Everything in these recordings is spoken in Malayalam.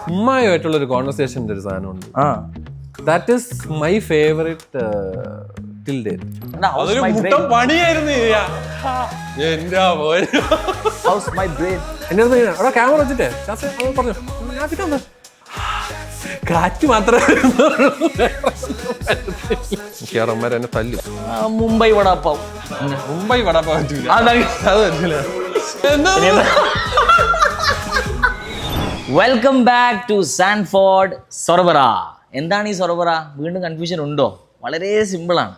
ഉമ്മായുമായിട്ടുള്ളൊരു കോൺവെർസേഷൻ്റെ ഒരു സാധനമുണ്ട്. That is my favourite till date. അതൊരു മുട്ടം പണിയായിരുന്നു. എന്റെ അടുത്ത് അവിടെ ക്യാമറ വെച്ചിട്ടേ പറഞ്ഞു, ഞാൻ പിന്നെ വന്നു കാറ്റ് മാത്രമേ മിക്കവാറും എന്നെ തല്ലു. മുംബൈ വടാപ്പാവ്. മുംബൈ വടാപ്പാവ് പറ്റൂല, അത് പറ്റൂല. വെൽക്കം ബാക്ക് ടു സാൻഫോർഡ് സൊറബറ. എന്താണ് ഈ സൊറബറ? വീണ്ടും കൺഫ്യൂഷൻ ഉണ്ടോ? വളരെ സിമ്പിളാണ്.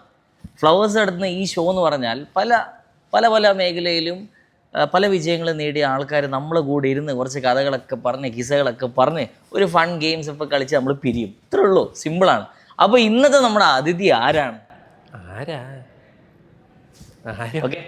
ഫ്ലവേഴ്സ് നടത്തുന്ന ഈ ഷോ എന്ന് പറഞ്ഞാൽ പല പല പല മേഖലയിലും പല വിജയങ്ങളും നേടിയ ആൾക്കാർ നമ്മളെ കൂടെ ഇരുന്ന് കുറച്ച് കഥകളൊക്കെ പറഞ്ഞ് കിസ്സകളൊക്കെ പറഞ്ഞ് ഒരു ഫൺ ഗെയിംസ് ഒക്കെ കളിച്ച് നമ്മൾ പിരിയും. ഇത്രേ ഉള്ളൂ, സിമ്പിളാണ്. അപ്പോൾ ഇന്നത്തെ നമ്മുടെ അതിഥി ആരാണ്? ഓക്കെ,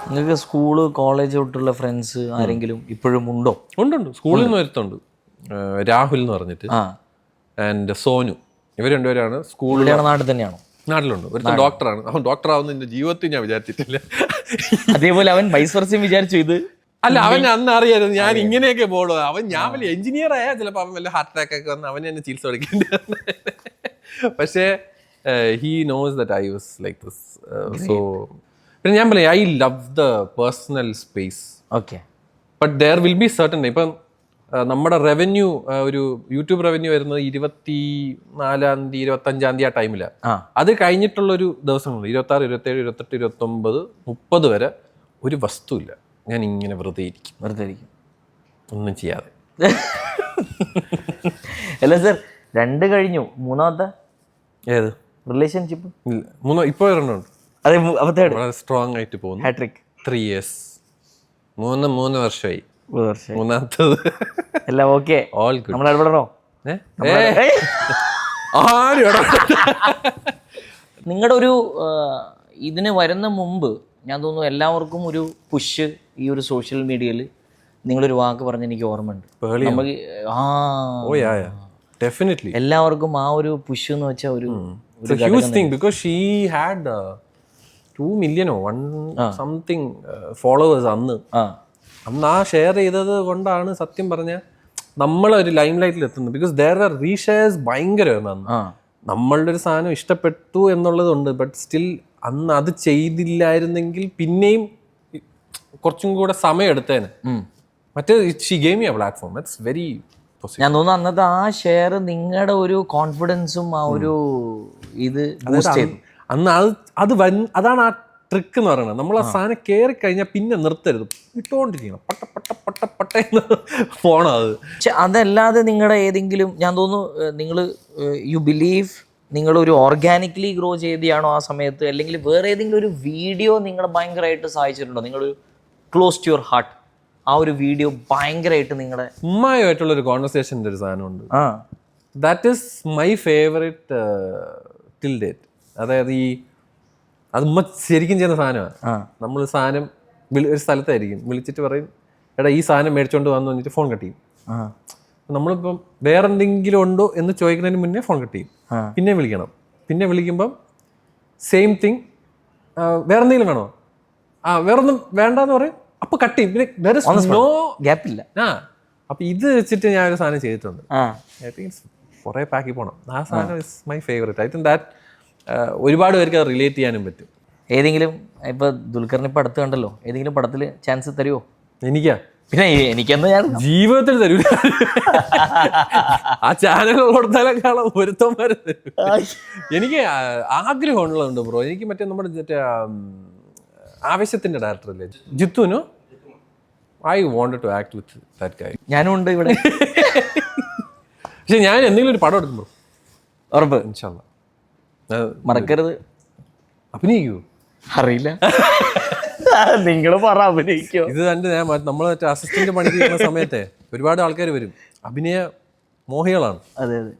നിങ്ങൾക്ക് സ്കൂള് കോളേജ് തൊട്ടുള്ള ഫ്രണ്ട്സ് ആരെങ്കിലും ഇപ്പോഴും ഉണ്ടോ? ഉണ്ട്. സ്കൂളിൽ നിന്ന് വരുത്തുണ്ട്. രാഹുൽ എന്ന് പറഞ്ഞിട്ട് ആൻഡ് സോനു, ഇവർ രണ്ടുപേരാണ് സ്കൂളിൽ. നാട്ടിൽ തന്നെയാണോ? നാട്ടിലുണ്ട്. ഒരു ഡോക്ടറാണ്. അവൻ ഡോക്ടർ ആവുന്ന എന്റെ ജീവിതത്തിൽ ഞാൻ വിചാരിച്ചിട്ടില്ല. അതേപോലെ അവൻ വൈസ് വർഷം വിചാരിച്ചു ഇത് അല്ല, അവൻ അന്ന് അറിയായിരുന്നു ഞാൻ ഇങ്ങനെയൊക്കെ പോളൂ. ഞാൻ വലിയ എഞ്ചിനീയർ ആയാൽ ചിലപ്പോൾ അവൻ വല്ല ഹാർട്ട് അറ്റാക്ക് ഒക്കെ വന്ന് അവൻ എന്നെ ചികിത്സ കൊടുക്കേണ്ടി വന്നു. പക്ഷേ he knows that I was like this. So പിന്നെ ഞാൻ പറയാം, I love the personal space. Okay, but there will be certain. ഇപ്പം നമ്മുടെ റവന്യൂ, ഒരു യൂട്യൂബ് റവന്യൂ വരുന്നത് 24-ാം തീയതി 25-ാം തീയതി ആ ടൈമിലാണ്. അത് കഴിഞ്ഞിട്ടുള്ളൊരു ദിവസങ്ങളുണ്ട്. 26, 27, 28, 29, 30 വരെ ഒരു വസ്തുവില്ല. ഞാൻ ഇങ്ങനെ വെറുതെ ഇരിക്കും ഒന്നും ചെയ്യാതെ. അല്ല സർ, 2 കഴിഞ്ഞു, മൂന്നാമത്തെ ഏത് റിലേഷൻഷിപ്പ്? ഇപ്പോൾ ഒരെണ്ണമുണ്ട്. അതെ, വളരെ സ്ട്രോങ് ആയിട്ട് പോകുന്നു. ഹാട്രിക് 3 years, 3 വർഷമായി. മൂന്നാമത്തത് എല്ലാം ഓക്കെ. All good. നമ്മൾ ഇടപെടണോ? നിങ്ങളുടെ ഒരു ഇതിന് വരുന്ന മുമ്പ് ഞാൻ തോന്നുന്നു എല്ലാവർക്കും ഒരു പുഷ് ഈ ഒരു സോഷ്യൽ മീഡിയയിൽ നിങ്ങളൊരു വാക്ക് പറഞ്ഞ് എനിക്ക് ഓർമ്മയുണ്ട്. നമുക്ക് എല്ലാവർക്കും ആ ഒരു പുഷ് എന്ന് വെച്ചാൽ ഒരു huge thing, because she had 2 million something followers അന്ന്. അന്ന് ആ ഷെയർ ചെയ്തത് കൊണ്ടാണ് സത്യം പറഞ്ഞ നമ്മളൊരു ലൈം ലൈറ്റിൽ എത്തുന്നത്. ബിക്കോസ് ദർ ആർ റീഷെയർസ് ഭയങ്കരമായിരുന്നു അന്ന്. നമ്മളുടെ ഒരു സാധനം ഇഷ്ടപ്പെട്ടു എന്നുള്ളതുണ്ട്, ബട്ട് സ്റ്റിൽ അന്ന് അത് ചെയ്തില്ലായിരുന്നെങ്കിൽ പിന്നെയും കുറച്ചും കൂടെ സമയം എടുത്തേനെ. മറ്റേ she gave me a platform. It's very positive. ഞാൻ തോന്നുന്നു അന്നത്തെ ആ ഷെയർ നിങ്ങളുടെ ഒരു കോൺഫിഡൻസും ആ ഒരു ഇത് ബൂസ്റ്റ് ചെയ്തു. അന്ന് അതാണ് ആ ട്രിക്ക് എന്ന് പറയുന്നത്. നമ്മൾ ആ സാധനം കയറി കഴിഞ്ഞാൽ പിന്നെ നിർത്തരുത്, ഇട്ടുകൊണ്ടിരിക്കണം. പട്ട പോണം അത്. പക്ഷെ അതല്ലാതെ നിങ്ങളുടെ ഏതെങ്കിലും, ഞാൻ തോന്നുന്നു നിങ്ങൾ യു ബിലീവ് നിങ്ങളൊരു ഓർഗാനിക്കലി ഗ്രോ ചെയ്തെയാണോ ആ സമയത്ത്, അല്ലെങ്കിൽ വേറെ ഏതെങ്കിലും ഒരു വീഡിയോ നിങ്ങളെ ഭയങ്കരമായിട്ട് സഹായിച്ചിട്ടുണ്ടോ? നിങ്ങളൊരു ക്ലോസ് ടു യുവർ ഹാർട്ട് ആ ഒരു വീഡിയോ ഭയങ്കരമായിട്ട് നിങ്ങളുടെ ഉമ്മായുമായിട്ടുള്ളൊരു കോൺവെർസേഷൻ്റെ ഒരു സാധനമുണ്ട്. That is my favourite till date. അതായത് അത് ഉമ്മ ശരിക്കും ചെയ്യുന്ന സാധനമാണ്. നമ്മൾ സാധനം ഒരു സ്ഥലത്തായിരിക്കും, വിളിച്ചിട്ട് പറയും, എടാ ഈ സാധനം മേടിച്ചോണ്ട് വന്നു പറഞ്ഞിട്ട് ഫോൺ കട്ട് ചെയ്യും. നമ്മളിപ്പം വേറെ എന്തെങ്കിലും ഉണ്ടോ എന്ന് ചോദിക്കുന്നതിന് മുന്നേ ഫോൺ കട്ട് ചെയ്യും. പിന്നെ വിളിക്കണം. പിന്നെ വിളിക്കുമ്പം സെയിം തിങ്, വേറെ എന്തെങ്കിലും വേണോ? വേറൊന്നും വേണ്ടെന്ന് പറയും. അപ്പൊ കട്ട് ചെയ്യും. പിന്നെ നോ ഗ്യാപ്പില്ല. അപ്പൊ ഇത് വെച്ചിട്ട് ഞാൻ ഒരു സാധനം ചെയ്തിട്ടുണ്ട്. ഐ തിങ്ക് കുറേ പാക്കി പോകണം. ആ സാധനം is my favourite. I think that ഒരുപാട് പേർക്ക് അത് റിലേറ്റ് ചെയ്യാനും പറ്റും. ഏതെങ്കിലും ഇപ്പൊ ദുൽഖറിന് ഇപ്പൊ അടുത്ത് കണ്ടല്ലോ, ഏതെങ്കിലും പടത്തിൽ ചാൻസ് തരുമോ? എനിക്കാ? പിന്നെ എനിക്കെന്ന് ഞാൻ ജീവിതത്തിൽ തരൂല. ആ ചാനൽ കൊടുത്താലേക്കാളും ഒരുത്തന്മാര് തരും. എനിക്ക് ആഗ്രഹമുള്ളതുണ്ട് ബ്രോ. എനിക്ക് മറ്റേ നമ്മുടെ ആവേശത്തിന്റെ ഡയറക്ടറല്ലേ ജിത്തുനോ, I wanted to act with that guy. ഞാനും ഉണ്ട് ഇവിടെ. പക്ഷെ ഞാൻ എന്തെങ്കിലും ഒരു പടം എടുക്കും ബ്രോ, ഉറപ്പ്. ഇൻഷാ അല്ലാ. മറക്കരുത്. അഭിനയിക്കൂ? അറിയില്ല, നിങ്ങൾ പറ. അഭിനയിക്കോ? ഇത് കണ്ട് ഞാൻ നമ്മൾ മറ്റേ അസിസ്റ്റന്റ് പണിക്ക് ചെയ്യുന്ന സമയത്തെ ഒരുപാട് ആൾക്കാർ വരും, അഭിനയ മോഹികളാണ്. അതെ അതെ.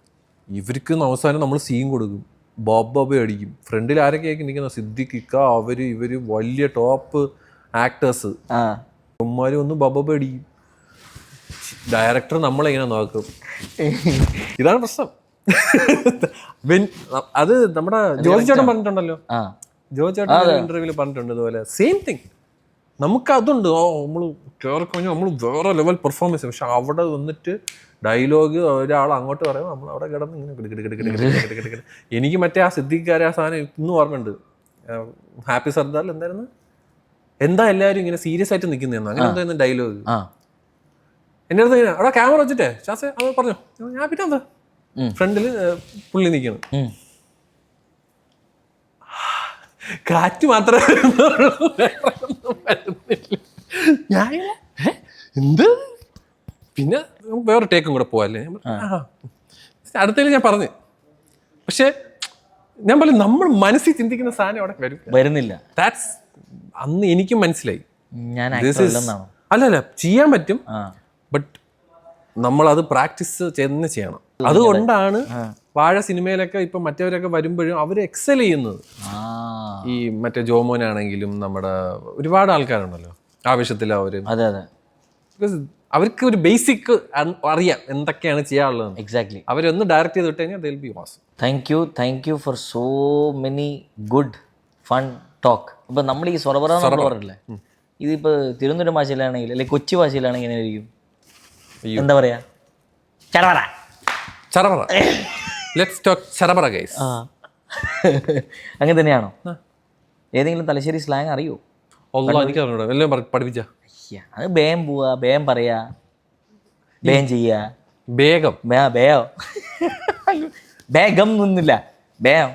ഇവർക്ക് അവസാനം നമ്മൾ സീൻ കൊടുക്കും, ബോബ് അടിക്കും. ഫ്രണ്ടിൽ ആരൊക്കെയായിരിക്കും നിൽക്കുന്ന, സിദ്ദിഖ് ഇക്ക, ഇവര് വലിയ ടോപ്പ് ആക്ടേഴ്സ്. ഉമ്മാരും ഒന്ന് ബോബ് അടിക്കും. ഡയറക്ടർ നമ്മളിങ്ങനെ നോക്കും. ഇതാണ് പ്രശ്നം. അത് നമ്മുടെ ജോജി ചേട്ടൻ പറഞ്ഞിട്ടുണ്ടല്ലോ, ആ ജോജി ചേട്ടൻ ഇന്റർവ്യൂവിൽ പറഞ്ഞിട്ടുണ്ട് ഇതുപോലെ സെയിം തിങ്. നമുക്ക് അതുണ്ട്, നമ്മൾ കയറി കഴിഞ്ഞാൽ നമ്മൾ വേറെ ലെവൽ പെർഫോമൻസ്. പക്ഷെ അവിടെ വന്നിട്ട് ഡയലോഗ് ഒരാൾ അങ്ങോട്ട് പറയുമ്പോൾ നമ്മൾ അവിടെ കിടന്ന് ഇങ്ങനെ എനിക്ക് മറ്റേ ആ സിദ്ദിഖാരെ ആ സാധനം ഇന്ന് ഓർമ്മയുണ്ട്. ഹാപ്പി സർദാർ എന്തായിരുന്നു, എന്താ എല്ലാവരും ഇങ്ങനെ സീരിയസ് ആയിട്ട് നിൽക്കുന്നതെന്ന്, അങ്ങനെ എന്തായിരുന്നു ഡയലോഗ്. എൻ്റെ അടുത്ത് ഇങ്ങനെ അവിടെ ക്യാമറ വെച്ചിട്ടേ ശാസേ അത് പറഞ്ഞു. ഞാൻ പിന്നെ എന്താ ഫ്രണ്ടിൽ പുള്ളി നിൽക്കണം, കാറ്റ് മാത്രമേ ഞാൻ എന്ത് പിന്നെ വേറെ ടേക്കും കൂടെ പോവല്ലേ. അടുത്തതിൽ ഞാൻ പറഞ്ഞു. പക്ഷെ ഞാൻ പറഞ്ഞു നമ്മൾ മനസ്സിൽ ചിന്തിക്കുന്ന സാധനം അവിടെ വരുന്നില്ല. ദാറ്റ്സ് അന്ന് എനിക്കും മനസ്സിലായി. ഞാൻ അല്ലല്ല ചെയ്യാൻ പറ്റും, ബട്ട് നമ്മളത് പ്രാക്ടീസ് തന്നെ ചെയ്യണം. അതുകൊണ്ടാണ് വാഴ സിനിമയിലൊക്കെ ഇപ്പൊ മറ്റവരൊക്കെ വരുമ്പോഴും അവർ എക്സൽ ചെയ്യുന്നത്. ഈ മറ്റേ ജോമോനാണെങ്കിലും നമ്മുടെ ഒരുപാട് ആൾക്കാരുണ്ടല്ലോ ആവശ്യത്തിൽ അവര്, അതെ അതെ, അവർക്ക് ഒരു ബേസിക് അറിയാം എന്തൊക്കെയാണ് ചെയ്യാനുള്ളത്. എക്സാക്ട്ലി. അവരൊന്ന് ഡയറക്റ്റ് ചെയ്ത് വിട്ട് കഴിഞ്ഞാൽ they'll be awesome. Thank you four so many good fun talk. ഇപ്പൊ നമ്മൾ ഈ സൊറബറ പറഞ്ഞില്ലേ, ഇതിപ്പോ തിരുവനന്തപുരം ഭാഷയിലാണെങ്കിൽ അല്ലെങ്കിൽ കൊച്ചി ഭാഷയിലാണെങ്കിൽ എങ്ങനെ ആയിരിക്കും? എന്താ പറയാ? ചറപറ. Let's talk ചറപറ guys. അങ്ങനെ തന്നെയാണോ? ഏതെങ്കിലും തലശ്ശേരി സ്ലാങ് അറിയോ? എനിക്ക് അറിഞ്ഞൂടാ, എല്ലാം പഠിപ്പിച്ച. അത് ബേം പോവാ, ബേം പറയാ, ബേം ചെയ്യാ, വേഗം ബേഗം ഒന്നുമില്ല, ബേം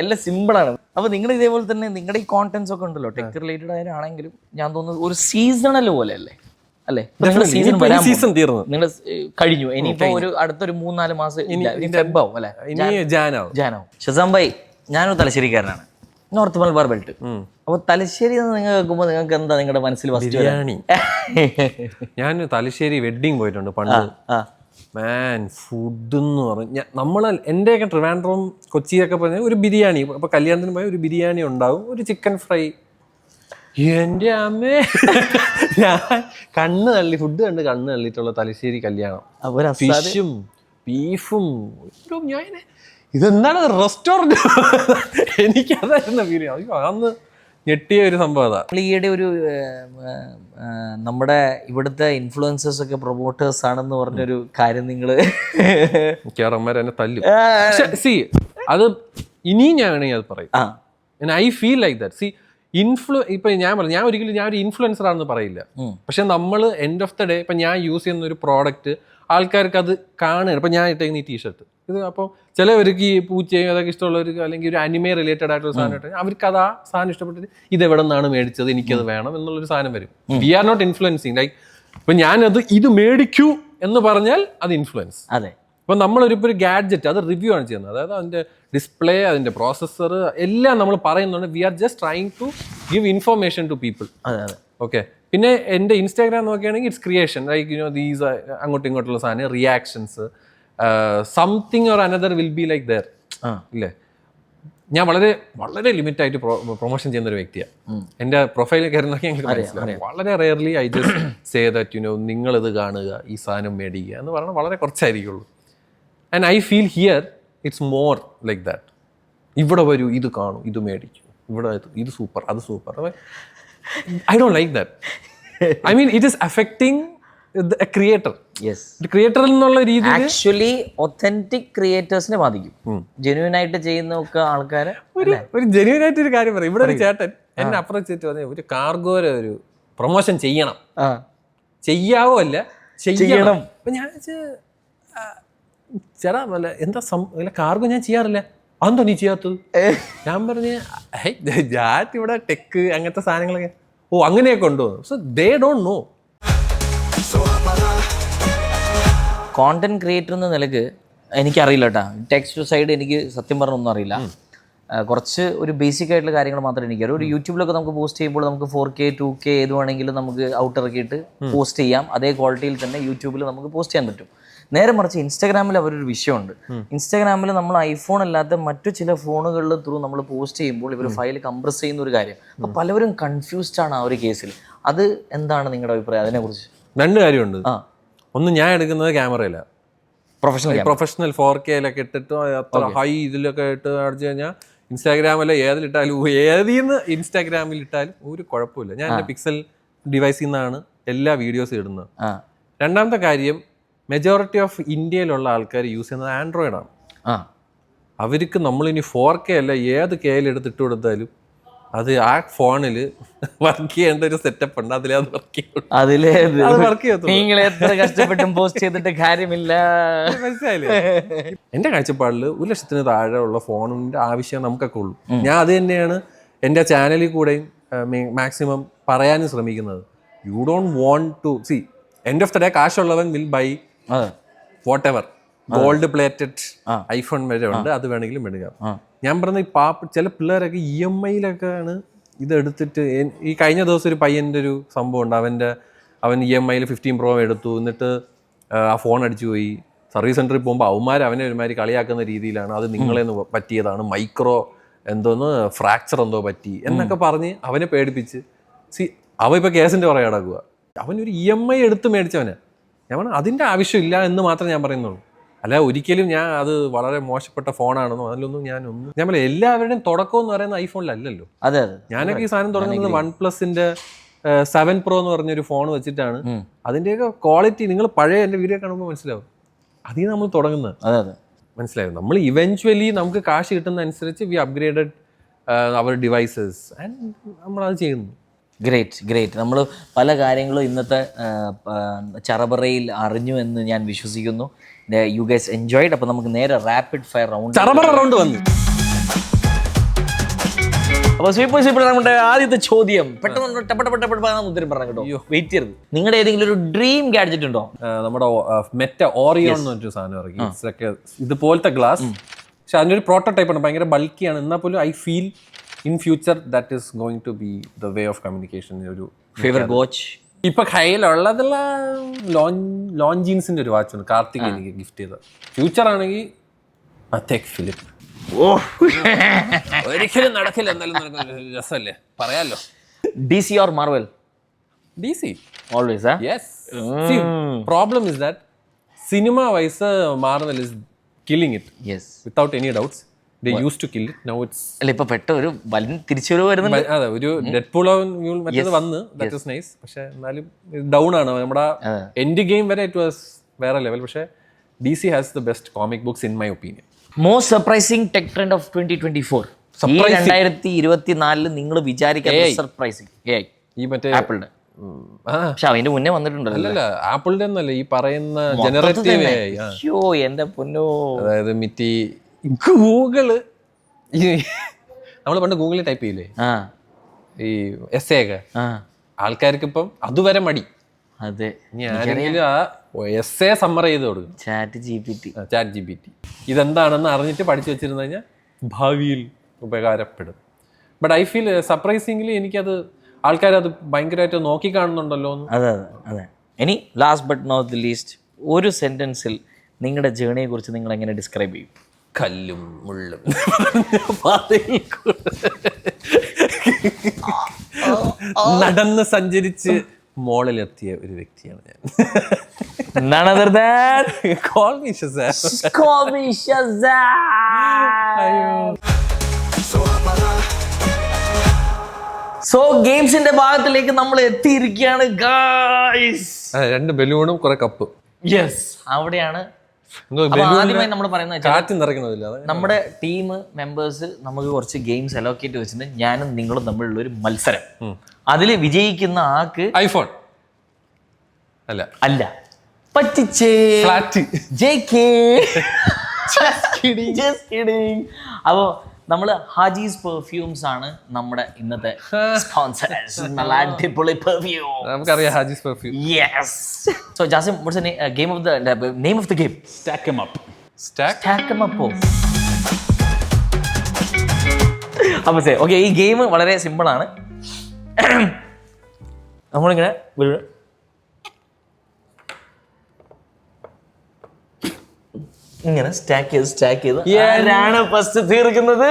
എല്ലാം സിമ്പിളാണ്. അപ്പൊ നിങ്ങൾ ഇതേപോലെ തന്നെ നിങ്ങളുടെ ഈ കോണ്ടന്റ്സ് ഒക്കെ ഉണ്ടല്ലോ, ടെക് റിലേറ്റഡ് ആയാലാണെങ്കിലും ഞാൻ തോന്നുന്നു ഒരു സീസണൽ പോലെ അല്ലേ? അല്ലേ? സീസൺ തീർന്നു, നിങ്ങൾ കഴിഞ്ഞു. ഇനിയിപ്പോ ഒരു അടുത്തൊരു 3-4 മാസം ഫെബ്രുവരി അല്ലെ, ജാനാവും. ഷസാം ഭായി, ഞാനൊരു തലശ്ശേരിക്കാരനാണ്, നോർത്ത് മലബാർ ബെൽറ്റ്. അപ്പൊ തലശ്ശേരി നിങ്ങൾ കേൾക്കുമ്പോൾ നിങ്ങൾക്ക് എന്താ നിങ്ങളുടെ മനസ്സിൽ ബിരിയാണി? ഞാൻ തലശ്ശേരി വെഡിങ് പോയിട്ടുണ്ട് പണ്ട്. മാൻ ഫുഡ് എന്ന് പറഞ്ഞ നമ്മൾ എൻ്റെയൊക്കെ ട്രിവാൻഡ്രം കൊച്ചിയൊക്കെ പറഞ്ഞാൽ ഒരു ബിരിയാണി, അപ്പൊ കല്യാണത്തിന് പോയാൽ ഒരു ബിരിയാണി ഉണ്ടാവും, ഒരു ചിക്കൻ ഫ്രൈ. എൻ്റെ അമ്മേ, ഞാൻ ഫുഡ് കണ്ട് കണ്ണ് തള്ളിയിട്ടുള്ള തലശ്ശേരി കല്യാണം. ഫിഷും ബീഫും. ഞാൻ ഇതെന്താണ് റെസ്റ്റോറൻറ്റ്? എനിക്കതായിരുന്നു ഫീൽ. അന്ന് ഞെട്ടിയ ഒരു സംഭവം അതാ. ഈയിടെ ഒരു നമ്മുടെ ഇവിടുത്തെ ഇൻഫ്ലുവൻസേഴ്സ് ഒക്കെ പ്രൊമോട്ടേഴ്സ് ആണെന്ന് പറഞ്ഞൊരു കാര്യം നിങ്ങൾ മിക്കവാറന്മാർ എന്നെ തല്ലും. സി അത് ഇനിയും ഞാൻ വേണമെങ്കിൽ അത് പറയും. I feel like that. C ഇപ്പൊ ഞാൻ പറഞ്ഞു, ഞാൻ ഒരു ഇൻഫ്ലുവൻസർ ആണെന്ന് പറയില്ല. പക്ഷെ നമ്മൾ എൻഡ് ഓഫ് ദ ഡേ ഇപ്പൊ ഞാൻ യൂസ് ചെയ്യുന്ന ഒരു പ്രോഡക്റ്റ് ആൾക്കാർക്ക് അത് കാണുകയാണ്. ഇപ്പൊ ഞാൻ ഇട്ടേക്കുന്ന ഈ ടീഷർട്ട് ഇത്, അപ്പോൾ ചിലവർക്ക് ഈ പൂച്ചയും അതൊക്കെ ഇഷ്ടമുള്ളവർക്ക് അല്ലെങ്കിൽ ഒരു അനിമെ റിലേറ്റഡ് ആയിട്ടുള്ള സാധനം ഇട്ട് അവർക്ക് അത് ആ സാധനം ഇഷ്ടപ്പെട്ടിട്ട് ഇത് എവിടെ നിന്നാണ് മേടിച്ചത്, എനിക്കത് വേണം എന്നുള്ളൊരു സാധനം വരും. We are not influencing. Like ഇപ്പൊ ഞാനത് ഇത് മേടിക്കൂ എന്ന് പറഞ്ഞാൽ അത് ഇൻഫ്ലുവൻസ്. അതെ. ഇപ്പം നമ്മളിപ്പോൾ ഒരു ഗാഡ്ജറ്റ് അത് റിവ്യൂ ആണ് ചെയ്യുന്നത്, അതായത് അതിൻ്റെ ഡിസ്പ്ലേ, അതിൻ്റെ പ്രോസസ്സർ എല്ലാം നമ്മൾ പറയുന്നുണ്ട്. We are just trying to give information to people. Okay. പിന്നെ എൻ്റെ ഇൻസ്റ്റാഗ്രാം നോക്കുകയാണെങ്കിൽ ഇറ്റ്സ് ക്രിയേഷൻ, ലൈക്ക് ദീസ് അങ്ങോട്ടും ഇങ്ങോട്ടുള്ള സാധനം, reactions, something or another will be like there. ഇല്ലേ, ഞാൻ വളരെ വളരെ ലിമിറ്റായിട്ട് പ്രൊമോഷൻ ചെയ്യുന്ന ഒരു വ്യക്തിയാണ്. എൻ്റെ പ്രൊഫൈലിൽ കയറി നോക്കി എനിക്ക് മനസ്സിലാവും. വളരെ rarely I just say that നിങ്ങളിത് കാണുക, ഈ സാധനം മേടിക്കുക എന്ന് പറഞ്ഞാൽ വളരെ കുറച്ചായിരിക്കുള്ളൂ. And I feel here it's more like that. ഇവിടെ വരൂ, ഇത് കാണൂ, ഇത് മേടിക്കൂ, ഇവിടെ ഇത് സൂപ്പർ, അത് super. I don't like that. I mean it is affecting creator. Creator എന്നുള്ള രീതി ആക്ച്വലി ഒത്തന്റിക് ക്രിയേറ്റേഴ്സിനെ ബാധിക്കും. ജെന്യൂൻ ആയിട്ട് ചെയ്യുന്നൊക്കെ ആൾക്കാരെ. ഒരു ജെന്യൂൻ ആയിട്ട് ഒരു കാര്യം പറയാം. ഇവിടെ ഒരു ചേട്ടൻ എന്നെ അപ്രോച്ച് ചെയ്തിട്ട് പറഞ്ഞ ഒരു കാർഗോരെ ഒരു പ്രൊമോഷൻ ചെയ്യണം, ചെയ്യാവോ അല്ല ചെയ്യണം. അപ്പൊ ഞാൻ ചേട്ടാ അല്ല എന്താ കാർഗോ ഞാൻ ചെയ്യാറില്ല, അതെന്താ നീ ചെയ്യാത്തത്? ഞാൻ പറഞ്ഞ് ഞാൻ ഇവിടെ ടെക്ക് അങ്ങനത്തെ സാധനങ്ങളൊക്കെ അങ്ങനെയൊക്കെ ഉണ്ടോ. So they don't know. Content creator എന്ന നിലക്ക് എനിക്കറിയില്ല കേട്ടോ, ടെക്സ്റ്റ് സൈഡ് എനിക്ക് സത്യം പറഞ്ഞൊന്നും അറിയില്ല. കുറച്ച് ഒരു ബേസിക് ആയിട്ടുള്ള കാര്യങ്ങൾ മാത്രമേ എനിക്കറിയൂ. ഒരു യൂട്യൂബിലൊക്കെ നമുക്ക് പോസ്റ്റ് ചെയ്യുമ്പോൾ നമുക്ക് 4K 2K ഏത് വേണമെങ്കിലും നമുക്ക് ഔട്ട് ഇറക്കിയിട്ട് പോസ്റ്റ് ചെയ്യാം. അതേ ക്വാളിറ്റിയിൽ തന്നെ യൂട്യൂബിൽ നമുക്ക് പോസ്റ്റ് ചെയ്യാൻ പറ്റും. നേരെ മറിച്ച് ഇൻസ്റ്റാഗ്രാമിൽ അവരൊരു വിഷയമുണ്ട്. ഇൻസ്റ്റാഗ്രാമിൽ നമ്മൾ ഐഫോൺ അല്ലാത്ത മറ്റു ചില ഫോണുകളിൽ ത്രൂ നമ്മൾ പോസ്റ്റ് ചെയ്യുമ്പോൾ ഇവർ ഫയൽ കംപ്രസ് ചെയ്യുന്ന ഒരു കാര്യം. അപ്പോൾ പലവരും കൺഫ്യൂസ്ഡ് ആണ് ആ ഒരു കേസിൽ. അത് എന്താണ് നിങ്ങളുടെ അഭിപ്രായം അതിനെക്കുറിച്ച്? രണ്ട് കാര്യമുണ്ട്. ഒന്ന്, ഞാൻ എടുക്കുന്നത് ക്യാമറയില്ല, പ്രൊഫഷണൽ 4K ഇട്ടിട്ട് അത്ര ഹൈ ഇതിലൊക്കെ ഇട്ട് അടിച്ചു കഴിഞ്ഞാൽ ഇൻസ്റ്റാഗ്രാമിലെ ഏതിന്ന് ഇൻസ്റ്റാഗ്രാമിൽ ഇട്ടാലും ഒരു കുഴപ്പമില്ല. ഞാൻ എൻ്റെ പിക്സൽ ഡിവൈസിൽ നിന്നാണ് എല്ലാ വീഡിയോസും ഇടുന്നത്. രണ്ടാമത്തെ കാര്യം, മെജോറിറ്റി ഓഫ് ഇന്ത്യയിലുള്ള ആൾക്കാർ യൂസ് ചെയ്യുന്നത് ആൻഡ്രോയിഡാണ്. അവർക്ക് നമ്മളിനി 4K അല്ല ഏത് കെയിൽ എടുത്തിട്ട് കൊടുത്താലും അത് ആ ഫോണിൽ വർക്ക് ചെയ്യേണ്ട ഒരു സെറ്റപ്പ് ഉണ്ട്. അതിലേ അത് വർക്ക് കഷ്ടപ്പെട്ടും പോസ്റ്റ് ചെയ്തിട്ട് കാര്യമില്ല. മനസ്സിലായില്ലേ? എന്റെ കാഴ്ചപ്പാടിൽ 1,00,000 താഴെ ഉള്ള ഫോണിന്റെ ആവശ്യം നമുക്കൊക്കെ ഉള്ളൂ. ഞാൻ അത് തന്നെയാണ് എൻ്റെ ചാനലിൽ കൂടെയും മാക്സിമം പറയാനും ശ്രമിക്കുന്നത്. You don't want to see end of the day കാശുള്ളവൻ will buy what ever gold plated iPhone വരെ ഉണ്ട്, അത് വേണമെങ്കിലും എടുക്കാം. ഞാൻ പറഞ്ഞ ഈ ചില പിള്ളേരൊക്കെ EMI-ലൊക്കെ ആണ് ഇതെടുത്തിട്ട്. ഈ കഴിഞ്ഞ ദിവസം ഒരു പയ്യൻ്റെ ഒരു സംഭവം ഉണ്ട്. അവൻ EMI-ൽ 15 Pro എടുത്തു, എന്നിട്ട് ആ ഫോൺ അടിച്ചു പോയി. സർവീസ് സെൻറ്ററിൽ പോകുമ്പോൾ അവന്മാർ അവനെ ഒരുമാതിരി കളിയാക്കുന്ന രീതിയിലാണ് അത് നിങ്ങളെന്ന് പറ്റിയതാണ്, മൈക്രോ എന്തോന്ന് ഫ്രാക്ചർ എന്തോ പറ്റി എന്നൊക്കെ പറഞ്ഞ് അവനെ പേടിപ്പിച്ച്. അവൻ ഇപ്പോൾ കേസിൻ്റെ പുറകെ കിടക്കുക. അവനൊരു EMI എടുത്ത് മേടിച്ചവന്. ഞാൻ പറഞ്ഞു അതിൻ്റെ ആവശ്യമില്ല എന്ന് മാത്രമേ ഞാൻ പറയുന്നുള്ളൂ. അല്ല ഒരിക്കലും ഞാൻ അത് വളരെ മോശപ്പെട്ട ഫോണാണെന്നോ അതിലൊന്നും ഞാൻ പറയാം. എല്ലാവരുടെയും തുടക്കം എന്ന് പറയുന്നത് ഐഫോണിലല്ലല്ലോ. ഞാനൊക്കെ ഈ സാധനം തുടങ്ങുന്നത് OnePlus-ന്റെ 7 Pro എന്ന് പറഞ്ഞൊരു ഫോൺ വെച്ചിട്ടാണ്. അതിൻ്റെയൊക്കെ ക്വാളിറ്റി നിങ്ങൾ പഴയ എൻ്റെ വീഡിയോ കാണുമ്പോൾ മനസ്സിലാവും. അതിൽ നമ്മൾ തുടങ്ങുന്നത് മനസ്സിലാവും. നമ്മൾ ഇവൻച്വലി നമുക്ക് കാശ് കിട്ടുന്ന അനുസരിച്ച് we upgraded our devices and നമ്മളത് ചെയ്യുന്നു. ഗ്രേറ്റ്. നമ്മൾ പല കാര്യങ്ങളും ഇന്നത്തെ ചറബറയിൽ അറിഞ്ഞു എന്ന് ഞാൻ വിശ്വസിക്കുന്നു. You guys enjoyed. അപ്പോൾ നമുക്ക് നേരെ റാപ്പിഡ് ഫയർ റൗണ്ട് വന്നു. അപ്പോൾ സൂപ്പർ നമ്മുടെ ആദ്യത്തെ ചോദ്യം പെട്ടെന്ന് ഉത്തരം പറഞ്ഞു കേട്ടോ. വെയിറ്റ് ചെയ്യരുത്. നിങ്ങളുടെ ഏതെങ്കിലും ഒരു ഡ്രീം ഗാഡ്ജറ്റ് ഉണ്ടോ? നമ്മുടെ മെറ്റ ഓറിയോൺ എന്ന് പറഞ്ഞൊരു സാധനം ഇറങ്ങി, ഇതുപോലത്തെ ഗ്ലാസ്. പക്ഷെ അതിൻ്റെ ഒരു പ്രോട്ടോടൈപ്പ് ആണ്, ഭയങ്കര ബൾക്കിയാണ്. എന്നാൽ പോലും I feel in future that is going to be the way of communication. ഒരു ഫേവറേറ്റ് വാച്ച് ഇപ്പൊ കയ്യിലുള്ളതുള്ള ലോഞ്ചീൻസിന്റെ ഒരു വാച്ചാണ് കാർത്തിക് എനിക്ക് ഗിഫ്റ്റ് ചെയ്തത്. ഫ്യൂച്ചർ ആണെങ്കിൽ പത്തേക് ഫിലിപ്പ്. ഒരിക്കലും നടക്കില്ല, എന്നാലും രസമല്ലേ പറയാലോ. DC or Marvel? DC always. Yes. See, problem is that cinema wise Marvel is killing it. Yes, without any doubts. They used to kill it. Now it's അല്ല ഇപ്പൊ പെട്ട ഒരു വലിയ തിരിച്ചുവരവ് വരുന്നുണ്ട്. അതെ, ഒരു ഡെഡ്പൂൾ മറ്റേത് വന്ന് ദാറ്റ് ഇസ് നൈസ്. പക്ഷെ എന്നാലും ഡൗൺ ആണ്. നമ്മുടെ എൻഡ് ഗെയിം വരെ ഇറ്റ് വാസ് വേറെ ലെവൽ. പക്ഷെ DC has the best comic books in my opinion. Most surprising tech trend of 2024. 2024 നിങ്ങൾ വിചാരിക്കാത്ത സർപ്രൈസിങ് ഈ മറ്റേ ആപ്പിളിന്റെ. പക്ഷെ അതിന്റെ മുന്നേ വന്നിട്ടുണ്ടല്ലോ. അല്ലല്ല, ആപ്പിളിന്റെ ഒന്നല്ല, ഈ പറയുന്ന ജനറേറ്റീവ് AI. അയ്യോ എന്റെ പൊന്നോ. അതായത് മിറ്റി ഗൂഗിള്, നമ്മൾ പണ്ട് ഗൂഗിളിൽ ടൈപ്പ് ചെയ്യില്ലേ ഈ essay ഒക്കെ, ആൾക്കാർക്ക് ഇപ്പം അതുവരെ മടി. അതെ, ഞാനെങ്കിലും ആ essay സമ്മർ ചെയ്ത് കൊടുക്കും. ചാറ്റ് GPT ഇതെന്താണെന്ന് അറിഞ്ഞിട്ട് പഠിച്ചു വെച്ചിരുന്നു കഴിഞ്ഞാൽ ഭാവിയിൽ ഉപകാരപ്പെടും. ബട്ട് ഐ ഫീൽ സർപ്രൈസിംഗ്ലി എനിക്കത് ആൾക്കാരത് ഭയങ്കരമായിട്ട് നോക്കി കാണുന്നുണ്ടല്ലോ. അതെ. ഇനി last but not the least, ഒരു സെന്റൻസിൽ നിങ്ങളുടെ ജേർണിയെ കുറിച്ച് നിങ്ങൾ എങ്ങനെ ഡിസ്ക്രൈബ് ചെയ്യും? കല്ലും മുള്ളും നടന്ന് സഞ്ചരിച്ച് മോളിലെത്തിയ ഒരു വ്യക്തിയാണ് ഞാൻ. None other than Call me Shazam. Call me Shazam. So ഗെയിംസിന്റെ ഭാഗത്തിലേക്ക് നമ്മൾ എത്തിയിരിക്കുകയാണ് ഗായ്സ്. 2 ബലൂണും കുറെ കപ്പ്. യെസ്, അവിടെയാണ് ആദ്യമായി നമ്മൾ പറയുന്നത്. നമ്മുടെ ടീം മെമ്പേഴ്സ് നമുക്ക് കുറച്ച് ഗെയിംസ് അലോക്കേറ്റ് വെച്ചിട്ടുണ്ട്. ഞാനും നിങ്ങളും തമ്മിലുള്ള ഒരു മത്സരം. അതിൽ വിജയിക്കുന്ന ആൾക്ക് ഐഫോൺ അല്ല പറ്റിച്ചേ അപ്പോ നമ്മള് ഹാജീസ് പെർഫ്യൂംസ് ആണ് നമ്മുടെ ഇന്നത്തെ സ്പോൺസേഴ്സ്. നല്ല അടിപൊളി പെർഫ്യൂം നമുക്കറിയാം, Hajees perfume. Yes. So Jasim, what's the name of the game? Stack 'em up. Stack 'em up. അപ്പൊ ഓക്കെ, ഈ ഗെയിം വളരെ സിമ്പിൾ ആണ്. നമ്മളിങ്ങനെ ഇങ്ങനെ സ്റ്റാക്ക് ചെയ്ത് ആരാണ് ഫസ്റ്റ് തീർക്കുന്നത്?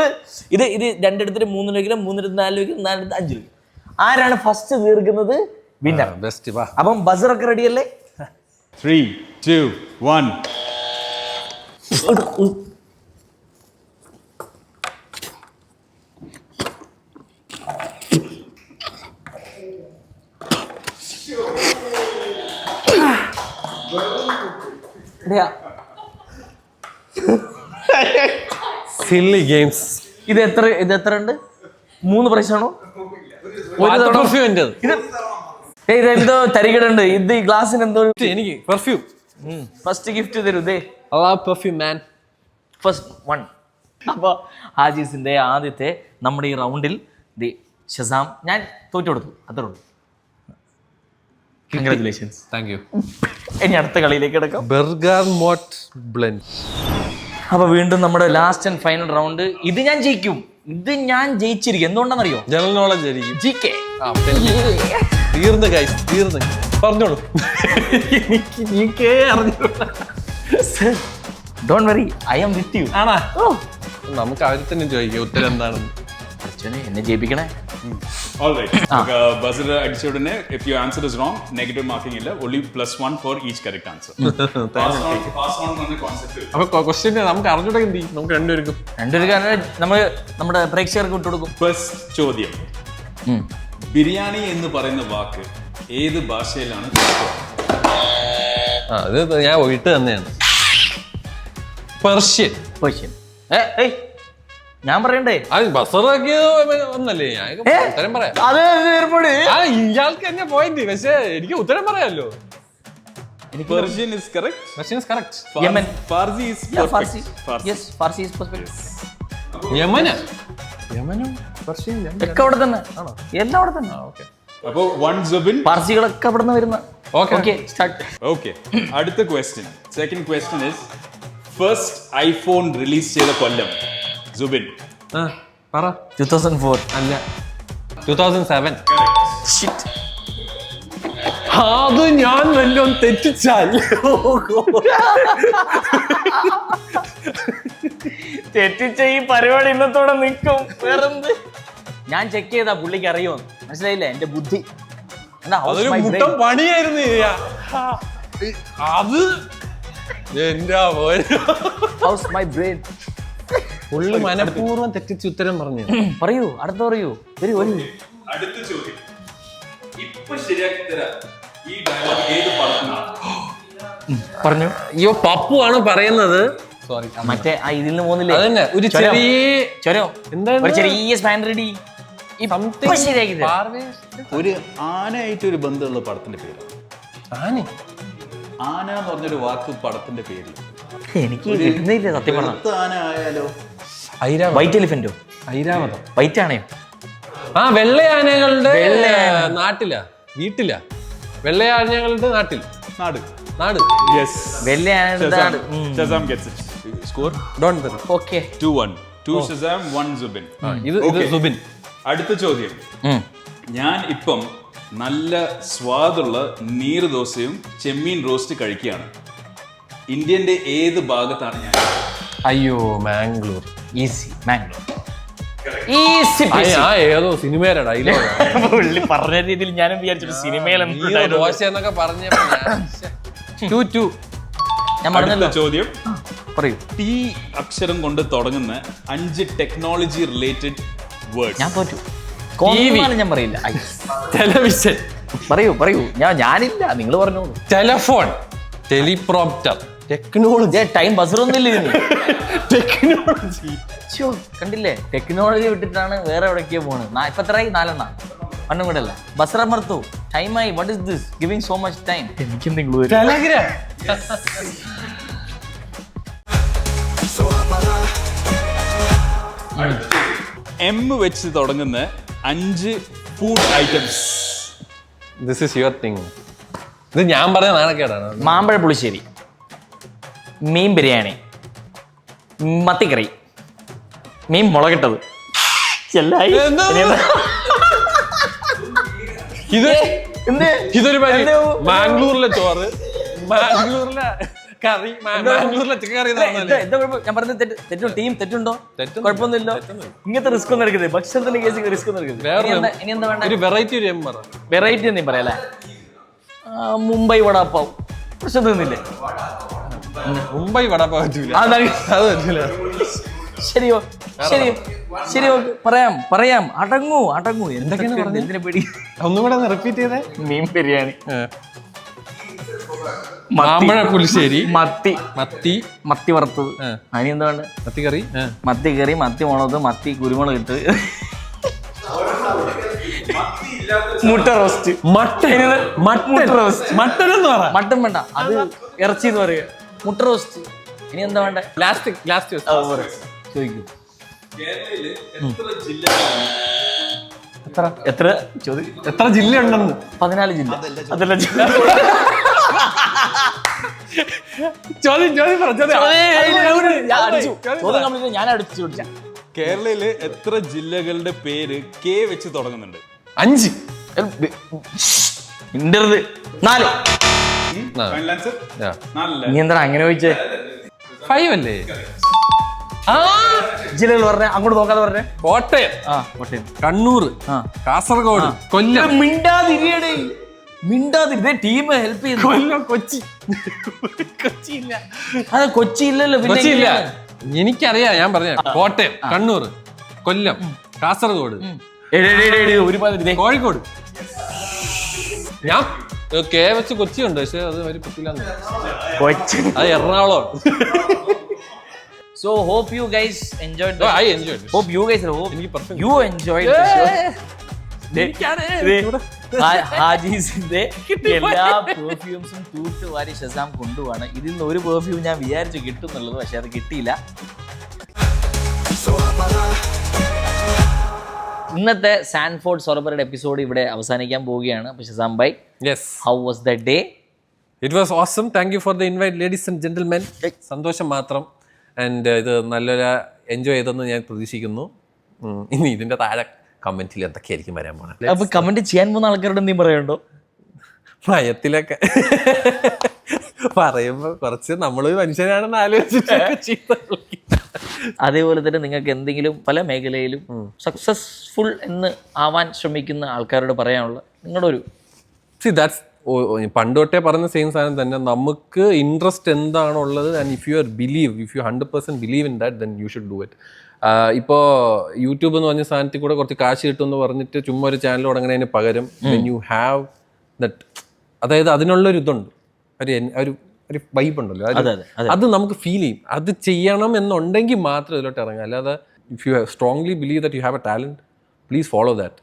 ഇത് 2 എടുത്തിട്ട് 3 രൂപ, 3 എടുത്ത് 4 രൂപ, 4 എടുത്ത് 5 രൂപ. ആരാണ് ഫസ്റ്റ് തീർക്കുന്നത് വിന്നർ. അപ്പം ബസറൊക്കെ റെഡി അല്ലേ? 3, 2, 1. Silly games. ഇത് എത്ര ഉണ്ട്? 3 പ്രാവശ്യമാണോ? ഇത് എന്തോ തരികിടുണ്ട്. ഇത് ഈ ഗ്ലാസ്സിന് എന്തോ എനിക്ക് പെർഫ്യൂം ഫസ്റ്റ് ഗിഫ്റ്റ് തരൂ. പെർഫ്യൂം മാൻ ഫസ്റ്റ് 1. അപ്പോൾ ഹാജീസിന്റെ ആദ്യത്തെ നമ്മുടെ ഈ റൗണ്ടിൽ ഷസാം ഞാൻ തോറ്റു കൊടുത്തു. അത്രേ ഉള്ളൂ. കൺഗ്രാറ്റുലേഷൻസ്. Thank you. ഇനി അടുത്ത കളിയിലേക്ക് കിടക്കാം. Bergamot blend. അപ്പൊ വീണ്ടും നമ്മുടെ ലാസ്റ്റ് ആൻഡ് ഫൈനൽ റൗണ്ട്. ഇത് ഞാൻ ജയിക്കും. ഇത് ഞാൻ ജയിച്ചിരിക്കും. എന്തുകൊണ്ടാണെന്നറിയോ? ജനറൽ നോളജ് ആയിരിക്കും. GK. തീർന്ന് ഗൈസ്, തീർന്ന്. പറഞ്ഞോളൂ. Don't worry, I am with you. ആണാ? നമുക്ക് അവരെ തന്നെ ചോദിക്കാം ഉത്തരം എന്താണെന്ന്. എന്നെ ജയിപ്പിക്കണേ. All right. Buzzer അടിച്ച ഉടനെ if your answer is wrong, negative marking ഇല്ല. Only +1 for each correct answer. Pass on എന്ന concept. അപ്പൊ ക്വസ്റ്റ്യൻ നമുക്ക് അറിഞ്ഞൂടെ എന്ത് ചെയ്യും? നമുക്ക് രണ്ടുപേർക്കും നമ്മൾ നമ്മുടെ പ്രേക്ഷകർക്ക് വിട്ടുകൊടുക്കും. ഫസ്റ്റ് ചോദ്യം, ബിരിയാണി എന്ന് പറയുന്ന വാക്ക് ഏത് ഭാഷയിലാണ്? അത് ഞാൻ ഒഴിട്ട് തന്നെയാണ്. പെർഷ്യൻ. ഞാൻ പറയണ്ടേ? അത് ബസറാക്കിയത് ഒന്നല്ലേ? ഞാൻ ഉത്തരം പറയാം. ഇയാൾക്ക് തന്നെ പോയിന്റ്, പക്ഷേ എനിക്ക് ഉത്തരം പറയാമല്ലോ. Persian is correct. Persian is correct. Yemen. Farsi is perfect. Yes, Farsi is perfect. യമനും പെർഷ്യൻ ഒക്കെ അവിടെ തന്നെ. എല്ലാം അവിടെ തന്നെ. അപ്പോൾ 1 Zubin. പാർസികളൊക്കെ അവിടെ നിന്ന് വരുന്ന. Okay start. Okay. അടുത്ത question. Second question is first iPhone release ചെയ്ത കൊല്ലം. Zubin. പറ. 2004. അല്ല, 2007. Shit. അത് ഞാൻ വല്ലോം തെറ്റിച്ചാൽ തെറ്റിച്ച ഈ പരിപാടി ഇന്നത്തോടെ നിൽക്കും. വേറെന്ത്? ഞാൻ ചെക്ക് ചെയ്താ പുള്ളിക്ക് അറിയോ? മനസ്സിലായില്ലേ? എന്റെ ബുദ്ധി അതൊരു മുട്ടം പണിയായിരുന്നു. അത് എന്റെ ഹൗസ് മൈ ബ്രെയിൻ. പുള്ളി മനഃപൂർവ്വം തെറ്റിച്ച് ഉത്തരം പറഞ്ഞു. പറയൂ, അടുത്ത പറയൂ. വരൂ. അടുത്ത ചോദ്യം, ഇപ്പൊ ശരിയാക്കി തരാം. ഈ ഡയലോഗ് ഏത് പടത്തിനാണ്? പറഞ്ഞു. അയ്യോ, പപ്പു ആണ് പറയുന്നത്. സോറി, മറ്റേ ഇതിൽ നിന്ന് പോകുന്നില്ലേ? അതന്നെ ഒരു ചെറിയ ചൊരോ. എന്താണ്? ഒരു ചെറിയ സ്പാൻ റെഡി. ശരിയാക്കി ഒരു ആനയായിട്ട് ഒരു ബന്ധമുള്ള പടത്തിന്റെ പേര്. ആന എന്ന് പറഞ്ഞൊരു വാക്ക് പടത്തിന്റെ പേര് എനിക്ക് കിട്ടുന്നില്ല സത്യം പറഞ്ഞ. ആന ആയാലോ? വൈറ്റ് എലിഫന്റോ? ഐരാവതം. വൈറ്റ് ആനയോ? വെള്ളയാനകളുടെ നാട്ടിലാ, വീട്ടിലാ. വെള്ളയാനകളുടെ നാട്ടിൽ. നാട്. യെസ്. വെള്ളയാനയുടെ നാട്. Shazam gets it. Score? Don't worry. Okay. 2-1. 2 Shazam, 1 Zubin. ഇത് സുബിൻ. അടുത്ത ചോദ്യം, ഞാൻ ഇപ്പം നല്ല സ്വാദുള്ള നീർദോശയും ചെമ്മീൻ റോസ്റ്റ് കഴിക്കുകയാണ്. ഇന്ത്യന്റെ ഏത് ഭാഗത്താണ് ഞാൻ? അയ്യോ, മാംഗ്ലൂർ. ഈസി. മാംഗ്ലൂർ. ഈസി. ഏതോ സിനിമയുടെ ഡയലോഗ്. പുള്ളി പറഞ്ഞ രീതിയിൽ ഞാനും വിചാരിച്ചൊരു സിനിമയിൽ ദോശ എന്നൊക്കെ പറഞ്ഞപ്പോ ഞാൻ പറഞ്ഞല്ലോ. ചോദ്യം, പറയൂ. ടി അക്ഷരം കൊണ്ട് തുടങ്ങുന്ന 5 ടെക്നോളജി റിലേറ്റഡ് വേർഡ്സ്. ഞാൻ തോറ്റു. ഞാൻ പറയില്ല. ടെലിവിഷൻ. പറയൂ. ഞാനില്ല, നിങ്ങൾ പറഞ്ഞോളൂ. Telephone, teleprompter, technology. ടൈം ബസറൊന്നുമില്ല ഇതിന്. ടെക്നോളജി. കണ്ടില്ലേ? ടെക്നോളജി വിട്ടിട്ടാണ് വേറെ എവിടേക്കോ പോണ്. ഇപ്പൊ എത്രയായി? 4 അണ്ണും കൂടെ അല്ല. ബസറമർത്തു ടൈമായി. What is this giving so much time? എനിക്കെന്തെങ്കിലും ടെലഗ്രാം. എം വെച്ച് തുടങ്ങുന്ന 5 food items. This is your thing. ഇത് ഞാൻ പറഞ്ഞ നാണക്കേടാണ്. മാമ്പഴ പുളിശ്ശേരി, മീൻ ബിരിയാണി, മത്തിക്കറി, മീൻ മുളകിട്ടത്. ഇതൊരു മാംഗ്ലൂരിലെ ചോറ്, മാംഗ്ലൂരിലെ കറി, മാംഗ്ലൂരിലെ ചിക്കൻ കറി. ഞാൻ പറഞ്ഞ തെറ്റുണ്ടോ? കുഴപ്പമൊന്നുമില്ല. ഇങ്ങനത്തെ റിസ്ക് ഒന്നും എടുക്കരുത്. ഭക്ഷണത്തിന്റെ കേസ് റിസ്ക് ഒന്നും എടുക്കരുത്. ഇനി എന്താ വേണ്ട? ഒരു വെറൈറ്റി എന്തെങ്കിലും പറയാല്ലേ? മുംബൈ വടാപ്പാവ് പ്രശ്നം തീർന്നില്ലേ? മുംബൈ വടപ്പാ പറ്റൂല. അതാണ് അത് പറ്റൂല. ശരിയോ ശരിയോ ശരിയോ പറയാം അടങ്ങൂ എന്തൊക്കെയാണ് പറഞ്ഞത്? എന്തിനെ പേടി? ഒന്നും കൂടെ റിപ്പീറ്റ് ചെയ്തേ. മീൻ ബിരിയാണി, മാമ്പഴ പുളിശ്ശേരി, മത്തി വറുത്തത്, അതിന് എന്താ വേണ്ട? മത്തി കറി, മത്തി മുളക്, മത്തി കുരുമുളക് ഇട്ട്, മുട്ട റോസ്റ്റ്, മട്ടൻ വേണ്ട, അത് ഇറച്ചി എന്ന് പറയുക, മുട്ട റോസ്റ്റ്. ഇനി എന്താ വേണ്ട? ചോദിക്കൂ. എത്ര ജില്ല ഉണ്ടെന്ന്? 14 ജില്ല. അതല്ല ഞാൻ അടിച്ചു ചോദിച്ച കേരളയില് എത്ര ജില്ലകളുടെ പേര് കെ വെച്ച് തുടങ്ങുന്നുണ്ട്? 5. ഇണ്ടത് 4. Final answer? 4 നീ എന്താ അങ്ങനെ ചോദിച്ചേ? 5 അല്ലേ? ജില്ലകൾ പറഞ്ഞ അങ്ങോട്ട് നോക്കാതെ പറഞ്ഞേ. കോട്ടയം, കോട്ടയം, കണ്ണൂർ, കാസർഗോഡ്, കൊല്ലം. മിണ്ടാതിരിയടേ, ടീം ഹെൽപ്പ് ചെയ്യുന്നു. കൊല്ലം, കൊച്ചി. അത് കൊച്ചി ഇല്ലല്ലോ. കൊച്ചിയില്ല, എനിക്കറിയാം. ഞാൻ പറഞ്ഞ കോട്ടയം, കണ്ണൂർ, കൊല്ലം, കാസർഗോഡ്, കോഴിക്കോട്. ഞാൻ കെ വെച്ച് കൊച്ചി ഉണ്ട്, പക്ഷെ അത് അവര് പറ്റില്ല. അത് Ernakulam. So hope you guys enjoyed the... I enjoyed it. Hope you guys you enjoyed the show. ഹാജീസിന്റെ എല്ലാ പെർഫ്യൂംസും തൂത്തുവാരി ഷസാം കൊണ്ടുപോവാണ്. ഇതിൽ നിന്ന് ഒരു പെർഫ്യൂം ഞാൻ വിചാരിച്ചു കിട്ടും എന്നുള്ളത്, പക്ഷെ അത് കിട്ടിയില്ല. ഇന്നത്തെ സാൻഫോർഡ് സൊറബറയുടെ എപ്പിസോഡ് ഇവിടെ അവസാനിക്കാൻ പോവുകയാണ്. അപ്പോൾ Shazam bye, how was the day? It was awesome. Thank you for the invite ladies and gentlemen. സന്തോഷം മാത്രം. ആൻഡ് ഇത് നല്ലൊരു എൻജോയ് ചെയ്തെന്ന് ഞാൻ പ്രതീക്ഷിക്കുന്നു. ഇനി ഇതിന്റെ താഴെ കമന്റിൽ എന്തൊക്കെയായിരിക്കും വരാൻ പോണത്? അപ്പൊ കമന്റ് ചെയ്യാൻ പോകുന്ന ആൾക്കാരോട് നീ പറയണ്ടോ? ഭയത്തിലൊക്കെ പറയുമ്പോ കുറച്ച് നമ്മൾ മനുഷ്യരാണെന്ന് ആലോചിച്ചിട്ട്. അതേപോലെ തന്നെ നിങ്ങൾക്ക് എന്തെങ്കിലും പല മേഖലയിലും സക്സസ്ഫുൾ എന്ന് ആവാൻ ശ്രമിക്കുന്ന ആൾക്കാരോട് പറയാനുള്ള നിങ്ങളുടെ ഒരു പണ്ട് തൊട്ടേ പറഞ്ഞ സെയിം സാധനം തന്നെ. നമുക്ക് ഇൻട്രസ്റ്റ് എന്താണുള്ളത് and if you 100% believe in that, then you should do it. ഇപ്പോൾ യൂട്യൂബ് എന്ന് പറഞ്ഞ സാധനത്തിൽ കൂടെ കുറച്ച് കാശ് കിട്ടുമെന്ന് പറഞ്ഞിട്ട് ചുമ്മാ ഒരു ചാനൽ തുടങ്ങുന്നതിന് പകരം വെൻ യു ഹാവ് ദറ്റ്, അതായത് അതിനുള്ളൊരു ഇതുണ്ട്, ഒരു വൈബ് ഉണ്ടല്ലോ, അത് നമുക്ക് ഫീൽ ചെയ്യും. അത് ചെയ്യണം എന്നുണ്ടെങ്കിൽ മാത്രം ഇതിലോട്ട് ഇറങ്ങാം. അല്ലാതെ if you strongly believe that you have A talent, please follow that.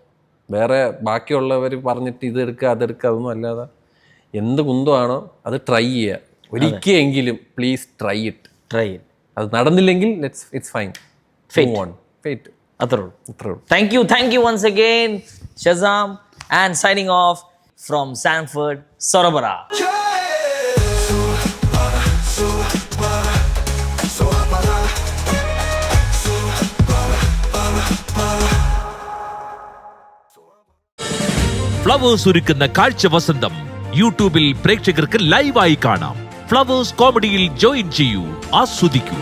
വേറെ ബാക്കിയുള്ളവർ പറഞ്ഞിട്ട് ഇതെടുക്കുക അതെടുക്കുക അതൊന്നും അല്ലാതെ എന്ത് കുന്തമാണോ അത് ട്രൈ ചെയ്യുക. ഒരിക്കലെങ്കിലും പ്ലീസ് ട്രൈ ഇറ്റ്. അത് നടന്നില്ലെങ്കിൽ ഇറ്റ്സ് ഫൈൻ. Fate. അത്രേ ഉള്ളൂ. Thank you once again, Shazam, and signing off from Sanford Sorobara. Flowers ഒരുക്കുന്ന കാഴ്ച വസന്തം യൂട്യൂബിൽ പ്രേക്ഷകർക്ക് ലൈവായി കാണാം. ഫ്ലവേഴ്സ് കോമഡിയിൽ ജോയിൻ ചെയ്യൂ, ആസ്വദിക്കൂ.